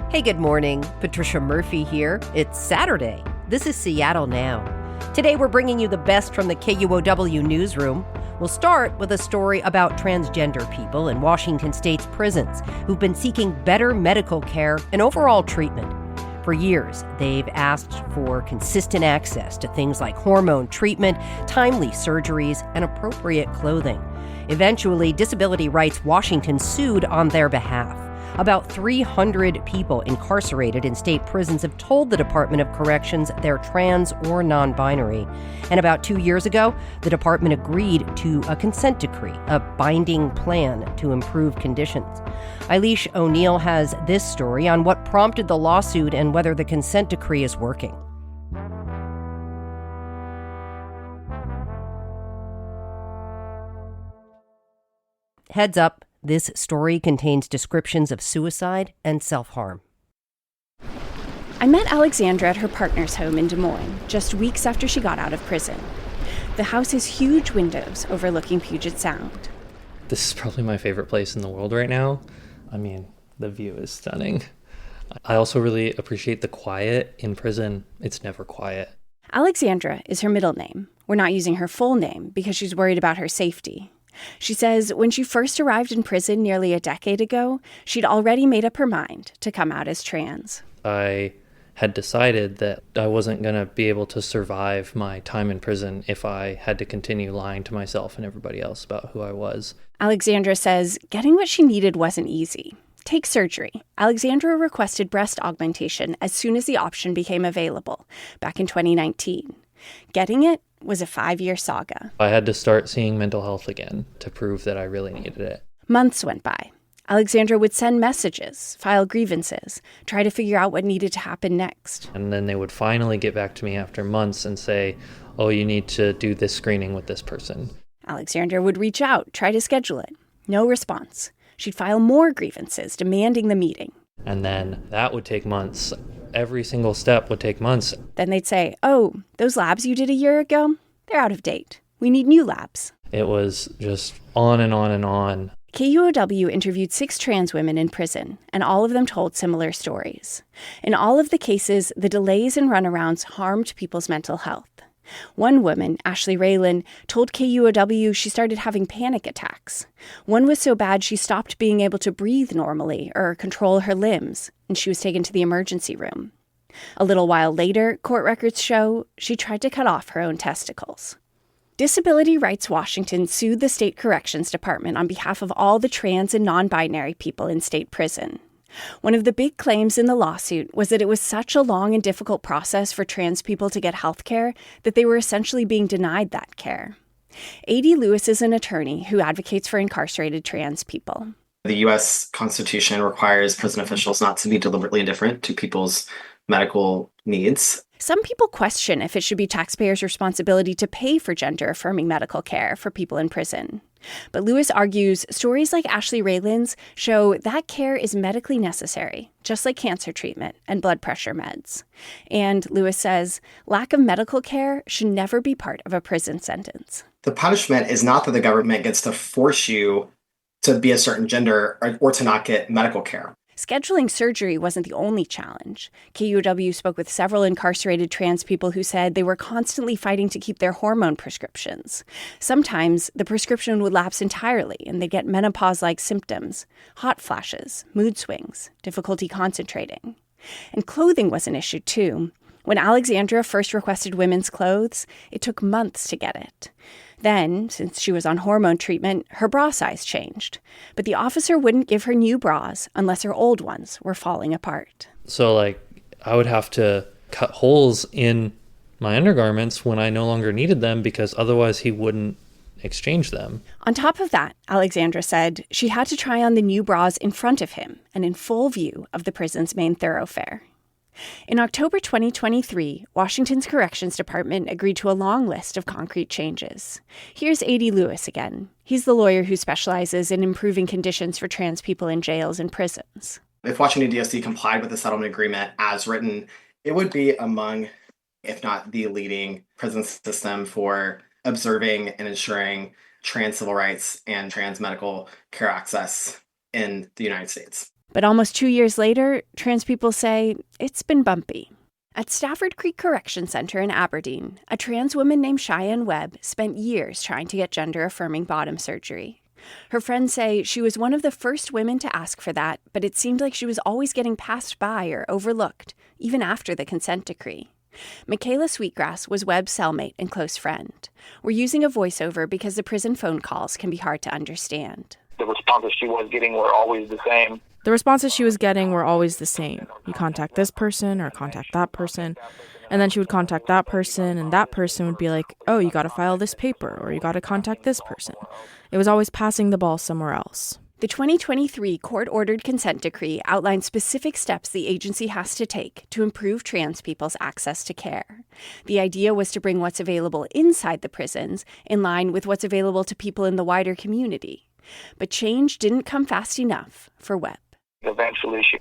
Hey, good morning. Patricia Murphy here. It's Saturday. This is Seattle Now. Today we're bringing you the best from the KUOW Newsroom. We'll start with a story about transgender people in Washington State's prisons who've been seeking better medical care and overall treatment. For years, they've asked for consistent access to things like hormone treatment, timely surgeries, and appropriate clothing. Eventually, Disability Rights Washington sued on their behalf. About 300 people incarcerated in state prisons have told the Department of Corrections they're trans or non-binary. And about 2 years ago, the department agreed to a consent decree, a binding plan to improve conditions. Eilish O'Neill has this story on what prompted the lawsuit and whether the consent decree is working. Heads up. This story contains descriptions of suicide and self-harm. I met Alexandra at her partner's home in Des Moines just weeks after she got out of prison. The house has huge windows overlooking Puget Sound. This is probably my favorite place in the world right now. I mean, the view is stunning. I also really appreciate the quiet in prison. It's never quiet. Alexandra is her middle name. We're not using her full name because she's worried about her safety. She says when she first arrived in prison nearly a decade ago, she'd already made up her mind to come out as trans. I had decided that I wasn't going to be able to survive my time in prison if I had to continue lying to myself and everybody else about who I was. Alexandra says getting what she needed wasn't easy. Take surgery. Alexandra requested breast augmentation as soon as the option became available, back in 2019. Getting it was a 5-year saga. I had to start seeing mental health again to prove that I really needed it. Months went by. Alexandra would send messages, file grievances, try to figure out what needed to happen next. And then they would finally get back to me after months and say, oh, you need to do this screening with this person. Alexandra would reach out, try to schedule it. No response. She'd file more grievances demanding the meeting. And then that would take months. Every single step would take months. Then they'd say, oh, those labs you did a year ago, they're out of date. We need new labs. It was just on and on and on. KUOW interviewed 6 trans women in prison, and all of them told similar stories. In all of the cases, the delays and runarounds harmed people's mental health. One woman, Ashley Raylan, told KUOW she started having panic attacks. One was so bad she stopped being able to breathe normally or control her limbs, and she was taken to the emergency room. A little while later, court records show she tried to cut off her own testicles. Disability Rights Washington sued the state corrections department on behalf of all the trans and non-binary people in state prison. One of the big claims in the lawsuit was that it was such a long and difficult process for trans people to get health care that they were essentially being denied that care. A.D. Lewis is an attorney who advocates for incarcerated trans people. The U.S. Constitution requires prison officials not to be deliberately indifferent to people's medical needs. Some people question if it should be taxpayers' responsibility to pay for gender-affirming medical care for people in prison. But Lewis argues stories like Ashley Raylan's show that care is medically necessary, just like cancer treatment and blood pressure meds. And Lewis says lack of medical care should never be part of a prison sentence. The punishment is not that the government gets to force you to be a certain gender or to not get medical care. Scheduling surgery wasn't the only challenge. KUOW spoke with several incarcerated trans people who said they were constantly fighting to keep their hormone prescriptions. Sometimes the prescription would lapse entirely and they'd get menopause-like symptoms, hot flashes, mood swings, difficulty concentrating. And clothing was an issue too. When Alexandra first requested women's clothes, it took months to get it. Then, since she was on hormone treatment, her bra size changed. But the officer wouldn't give her new bras unless her old ones were falling apart. So, I would have to cut holes in my undergarments when I no longer needed them because otherwise he wouldn't exchange them. On top of that, Alexandra said she had to try on the new bras in front of him and in full view of the prison's main thoroughfare. In October 2023, Washington's Corrections Department agreed to a long list of concrete changes. Here's A.D. Lewis again. He's the lawyer who specializes in improving conditions for trans people in jails and prisons. If Washington DOC complied with the settlement agreement as written, it would be among, if not the leading prison system for observing and ensuring trans civil rights and trans medical care access in the United States. But almost 2 years later, trans people say it's been bumpy. At Stafford Creek Correction Center in Aberdeen, a trans woman named Cheyenne Webb spent years trying to get gender-affirming bottom surgery. Her friends say she was one of the first women to ask for that, but it seemed like she was always getting passed by or overlooked, even after the consent decree. Michaela Sweetgrass was Webb's cellmate and close friend. We're using a voiceover because the prison phone calls can be hard to understand. The responses she was getting were always the same. The responses she was getting were always the same. You contact this person or contact that person. And then she would contact that person, and that person would be like, oh, you got to file this paper, or you got to contact this person. It was always passing the ball somewhere else. The 2023 court-ordered consent decree outlines specific steps the agency has to take to improve trans people's access to care. The idea was to bring what's available inside the prisons in line with what's available to people in the wider community. But change didn't come fast enough for Webb. Eventually, she'd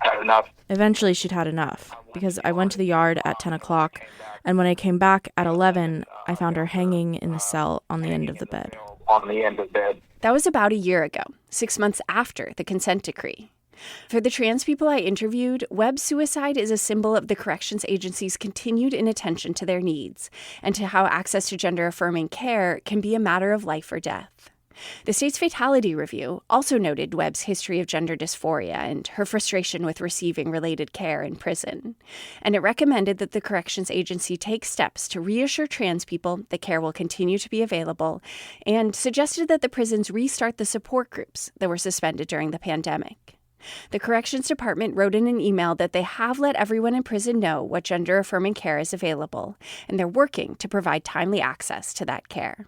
had enough, because I went to the yard at 10 o'clock, and when I came back at 11, I found her hanging in the cell on the end of the bed. That was about a year ago, 6 months after the consent decree. For the trans people I interviewed, Webb's suicide is a symbol of the corrections agency's continued inattention to their needs and to how access to gender-affirming care can be a matter of life or death. The state's fatality review also noted Webb's history of gender dysphoria and her frustration with receiving related care in prison. And it recommended that the corrections agency take steps to reassure trans people that care will continue to be available, and suggested that the prisons restart the support groups that were suspended during the pandemic. The Corrections Department wrote in an email that they have let everyone in prison know what gender-affirming care is available, and they're working to provide timely access to that care.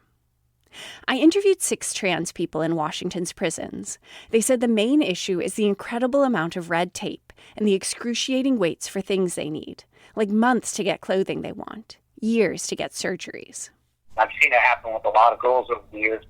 I interviewed 6 trans people in Washington's prisons. They said the main issue is the incredible amount of red tape and the excruciating waits for things they need, like months to get clothing they want, years to get surgeries. I've seen it happen with a lot of girls over the years,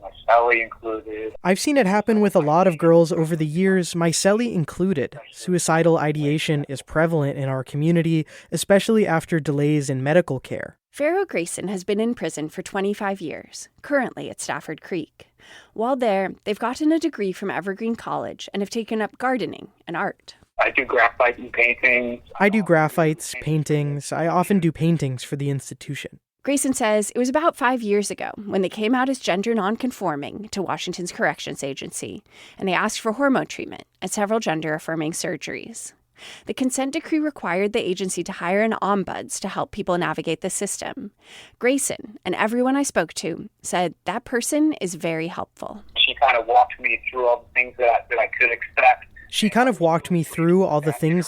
my cellie included. Suicidal ideation is prevalent in our community, especially after delays in medical care. Pharaoh Grayson has been in prison for 25 years, currently at Stafford Creek. While there, they've gotten a degree from Evergreen College and have taken up gardening and art. I do graphite and paintings. I do graphites, paintings. I often do paintings for the institution. Grayson says it was about 5 years ago when they came out as gender nonconforming to Washington's corrections agency, and they asked for hormone treatment and several gender-affirming surgeries. The consent decree required the agency to hire an ombuds to help people navigate the system. Grayson, and everyone I spoke to, said that person is very helpful. She kind of walked me through all the things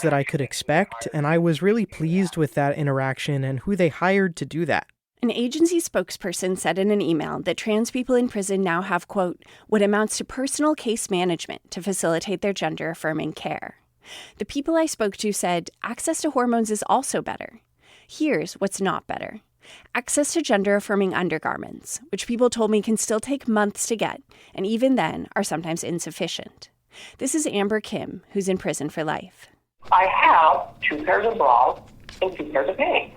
that I could expect. And I was really pleased with that interaction and who they hired to do that. An agency spokesperson said in an email that trans people in prison now have, quote, what amounts to personal case management to facilitate their gender-affirming care. The people I spoke to said access to hormones is also better. Here's what's not better. Access to gender-affirming undergarments, which people told me can still take months to get, and even then are sometimes insufficient. This is Amber Kim, who's in prison for life. I have 2 pairs of bras and 2 pairs of panties.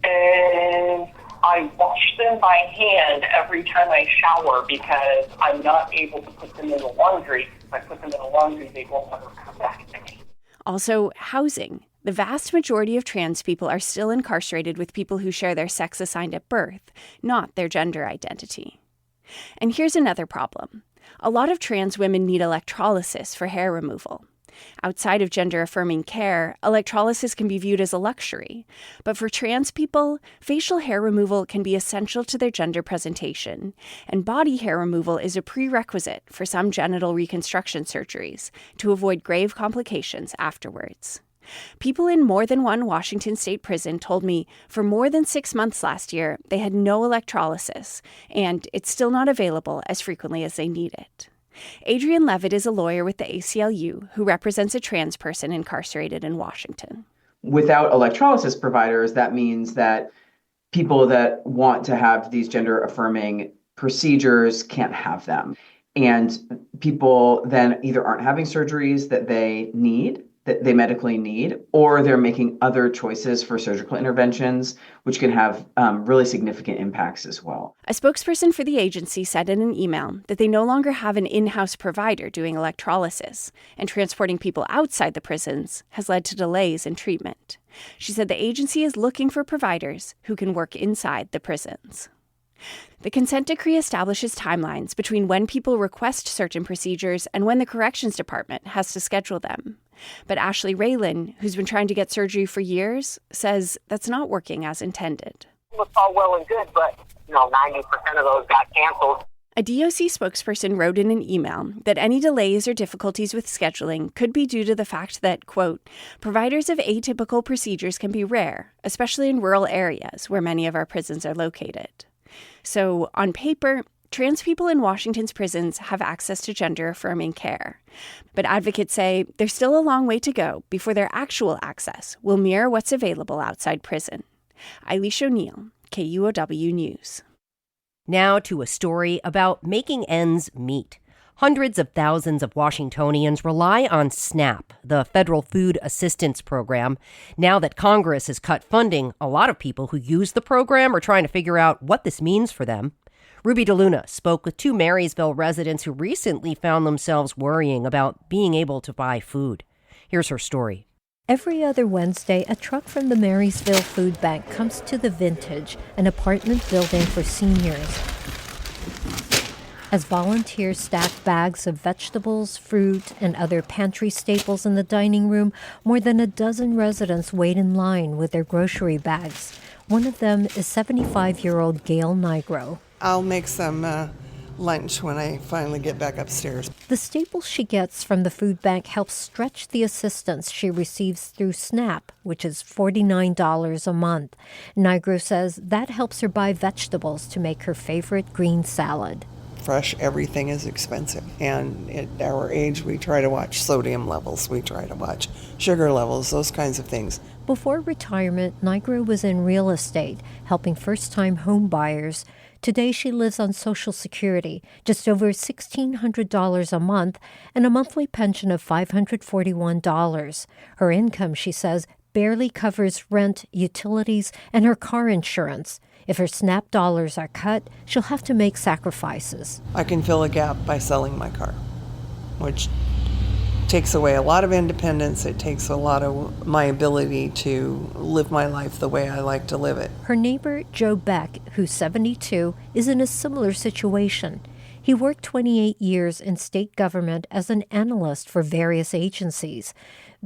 And I wash them by hand every time I shower because I'm not able to put them in the laundry. If I put them in the laundry, they won't ever come back to me. Also, housing. The vast majority of trans people are still incarcerated with people who share their sex assigned at birth, not their gender identity. And here's another problem. A lot of trans women need electrolysis for hair removal. Outside of gender-affirming care, electrolysis can be viewed as a luxury. But for trans people, facial hair removal can be essential to their gender presentation, and body hair removal is a prerequisite for some genital reconstruction surgeries to avoid grave complications afterwards. People in more than one Washington state prison told me for more than 6 months last year, they had no electrolysis, and it's still not available as frequently as they need it. Adrian Levitt is a lawyer with the ACLU who represents a trans person incarcerated in Washington. Without electrolysis providers, that means that people that want to have these gender-affirming procedures can't have them. And people then either aren't having surgeries that they need that they medically need, or they're making other choices for surgical interventions, which can have really significant impacts as well. A spokesperson for the agency said in an email that they no longer have an in-house provider doing electrolysis, and transporting people outside the prisons has led to delays in treatment. She said the agency is looking for providers who can work inside the prisons. The consent decree establishes timelines between when people request certain procedures and when the corrections department has to schedule them. But Ashley Raylan, who's been trying to get surgery for years, says that's not working as intended. It's all well and good, but 90% of those got canceled. A DOC spokesperson wrote in an email that any delays or difficulties with scheduling could be due to the fact that, quote, providers of atypical procedures can be rare, especially in rural areas where many of our prisons are located. So, on paper, trans people in Washington's prisons have access to gender-affirming care. But advocates say there's still a long way to go before their actual access will mirror what's available outside prison. Eilish O'Neill, KUOW News. Now to a story about making ends meet. Hundreds of thousands of Washingtonians rely on SNAP, the federal food assistance program. Now that Congress has cut funding, a lot of people who use the program are trying to figure out what this means for them. Ruby DeLuna spoke with two Marysville residents who recently found themselves worrying about being able to buy food. Here's her story. Every other Wednesday, a truck from the Marysville Food Bank comes to the Vintage, an apartment building for seniors. As volunteers stack bags of vegetables, fruit, and other pantry staples in the dining room, more than a dozen residents wait in line with their grocery bags. One of them is 75-year-old Gail Nigro. I'll make some lunch when I finally get back upstairs. The staples she gets from the food bank help stretch the assistance she receives through SNAP, which is $49 a month. Nigro says that helps her buy vegetables to make her favorite green salad. Fresh everything is expensive, and at our age we try to watch sodium levels, we try to watch sugar levels, those kinds of things. Before retirement, Nigro was in real estate, helping first-time home buyers. Today she lives on Social Security, just over $1,600 a month, and a monthly pension of $541. Her income, she says, barely covers rent, utilities, and her car insurance. If her SNAP dollars are cut, she'll have to make sacrifices. I can fill a gap by selling my car, which takes away a lot of independence. It takes a lot of my ability to live my life the way I like to live it. Her neighbor, Joe Beck, who's 72, is in a similar situation. He worked 28 years in state government as an analyst for various agencies.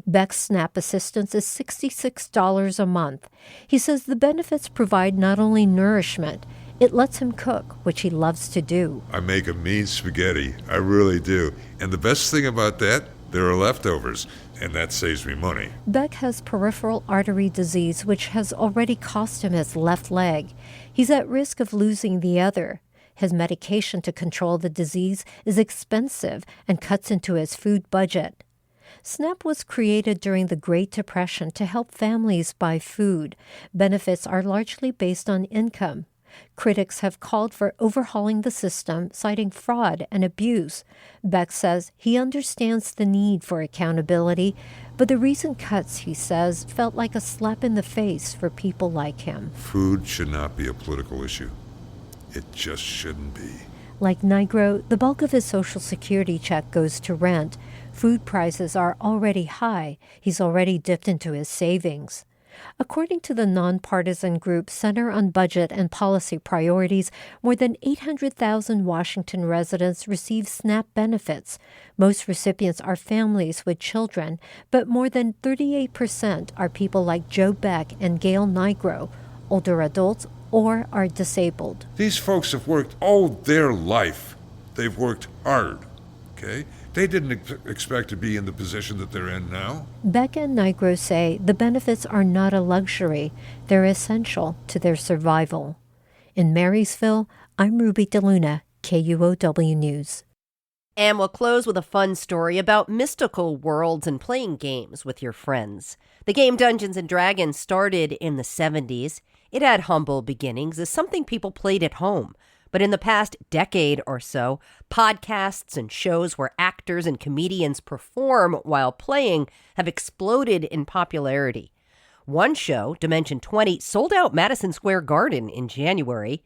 Beck's SNAP assistance is $66 a month. He says the benefits provide not only nourishment, it lets him cook, which he loves to do. I make a mean spaghetti, I really do. And the best thing about that, there are leftovers, and that saves me money. Beck has peripheral artery disease, which has already cost him his left leg. He's at risk of losing the other. His medication to control the disease is expensive and cuts into his food budget. SNAP was created during the Great Depression to help families buy food. Benefits are largely based on income. Critics have called for overhauling the system, citing fraud and abuse. Beck says he understands the need for accountability, but the recent cuts, he says, felt like a slap in the face for people like him. Food should not be a political issue. It just shouldn't be. Like Nigro, the bulk of his Social Security check goes to rent. Food prices are already high. He's already dipped into his savings. According to the nonpartisan group Center on Budget and Policy Priorities, more than 800,000 Washington residents receive SNAP benefits. Most recipients are families with children, but more than 38% are people like Joe Beck and Gail Nigro, older adults or are disabled. These folks have worked all their life. They've worked hard, okay? They didn't expect to be in the position that they're in now. Beck and Nigro say the benefits are not a luxury. They're essential to their survival. In Marysville, I'm Ruby DeLuna, KUOW News. And we'll close with a fun story about mystical worlds and playing games with your friends. The game Dungeons & Dragons started in the 70s. It had humble beginnings as something people played at home. But in the past decade or so, podcasts and shows where actors and comedians perform while playing have exploded in popularity. One show, Dimension 20, sold out Madison Square Garden in January.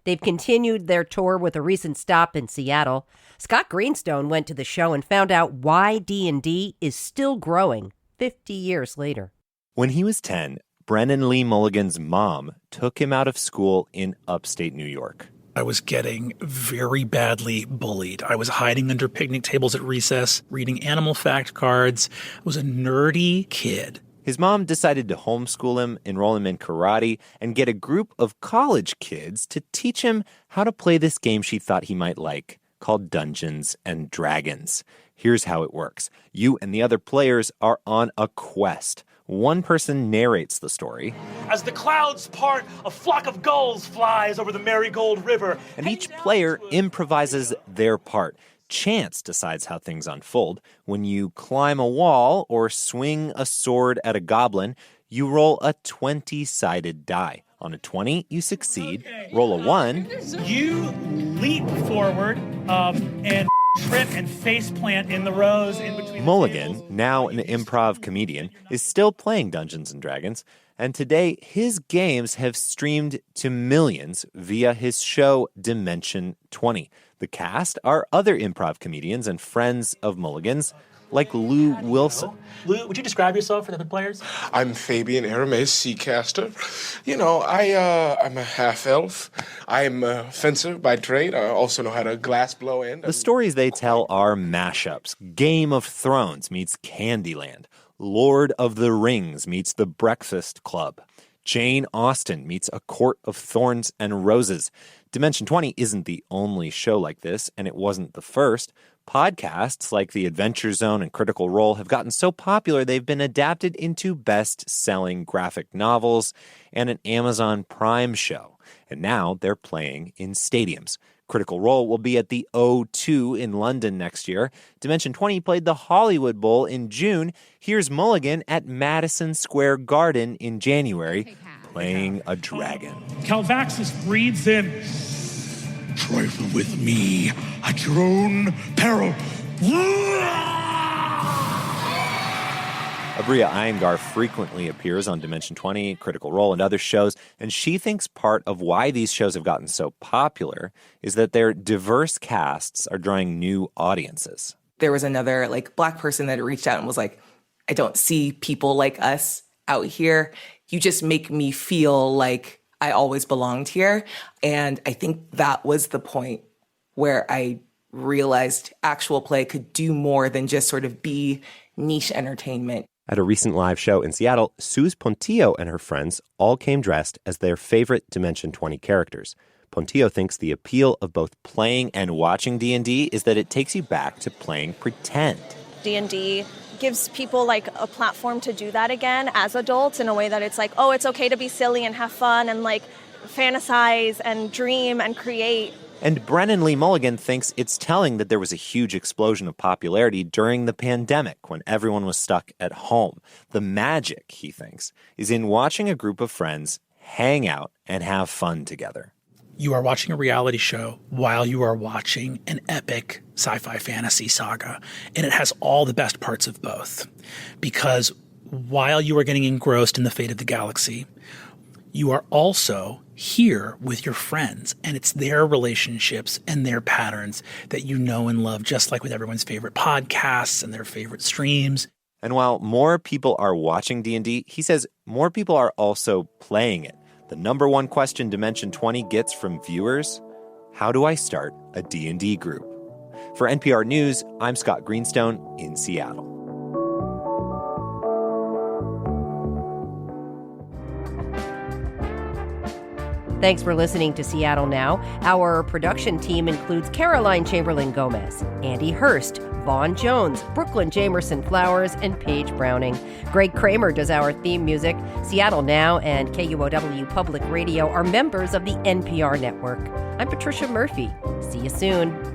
They've continued their tour with a recent stop in Seattle. Scott Greenstone went to the show and found out why D&D is still growing 50 years later. When he was 10, Brennan Lee Mulligan's mom took him out of school in upstate New York. I was getting very badly bullied. I was hiding under picnic tables at recess, reading animal fact cards. I was a nerdy kid. His mom decided to homeschool him, enroll him in karate, and get a group of college kids to teach him how to play this game she thought he might like, called Dungeons and Dragons. Here's how it works. You and the other players are on a quest. One person narrates the story. As the clouds part, a flock of gulls flies over the Marigold River. And each player improvises their part. Chance decides how things unfold. When you climb a wall or swing a sword at a goblin, you roll a 20-sided die. On a 20, you succeed. Roll a 1. You leap forward and trip and faceplant in the rows in between. Mulligan, now an improv comedian, is still playing Dungeons and Dragons, and today his games have streamed to millions via his show Dimension 20. The cast are other improv comedians and friends of Mulligan's, like Lou Wilson. Lou, would you describe yourself for the players? I'm Fabian Aramis, Seacaster. You know, I'm a half-elf. I'm a fencer by trade. I also know how to glass blow in. The stories they tell are mashups. Game of Thrones meets Candyland. Lord of the Rings meets The Breakfast Club. Jane Austen meets A Court of Thorns and Roses. Dimension 20 isn't the only show like this, and it wasn't the first. Podcasts like The Adventure Zone and Critical Role have gotten so popular they've been adapted into best-selling graphic novels and an Amazon Prime show. And now they're playing in stadiums. Critical Role will be at the O2 in London next year. Dimension 20 played the Hollywood Bowl in June. Here's Mulligan at Madison Square Garden in January, playing a dragon. Calvaxis breathes in. Trifle with me at your own peril. Abria Iyengar frequently appears on Dimension 20, Critical Role, and other shows, and she thinks part of why these shows have gotten so popular is that their diverse casts are drawing new audiences. There was another Black person that reached out and was like, I don't see people like us out here. You just make me feel like I always belonged here. And I think that was the point where I realized actual play could do more than just sort of be niche entertainment. At a recent live show in Seattle, Suze Pontillo and her friends all came dressed as their favorite Dimension 20 characters. Pontillo thinks the appeal of both playing and watching D&D is that it takes you back to playing pretend. D&D gives people a platform to do that again as adults in a way that it's it's okay to be silly and have fun and fantasize and dream and create. And Brennan Lee Mulligan thinks it's telling that there was a huge explosion of popularity during the pandemic when everyone was stuck at home. The magic, he thinks, is in watching a group of friends hang out and have fun together. You are watching a reality show while you are watching an epic sci-fi fantasy saga. And it has all the best parts of both. Because while you are getting engrossed in the fate of the galaxy, you are also here with your friends. And it's their relationships and their patterns that you know and love, just like with everyone's favorite podcasts and their favorite streams. And while more people are watching D&D, he says more people are also playing it. The number one question Dimension 20 gets from viewers, how do I start a D&D group? For NPR News, I'm Scott Greenstone in Seattle. Thanks for listening to Seattle Now. Our production team includes Caroline Chamberlain-Gomez, Andy Hurst, Vaughn Jones, Brooklyn Jamerson Flowers, and Paige Browning. Greg Kramer does our theme music. Seattle Now and KUOW Public Radio are members of the NPR network. I'm Patricia Murphy. See you soon.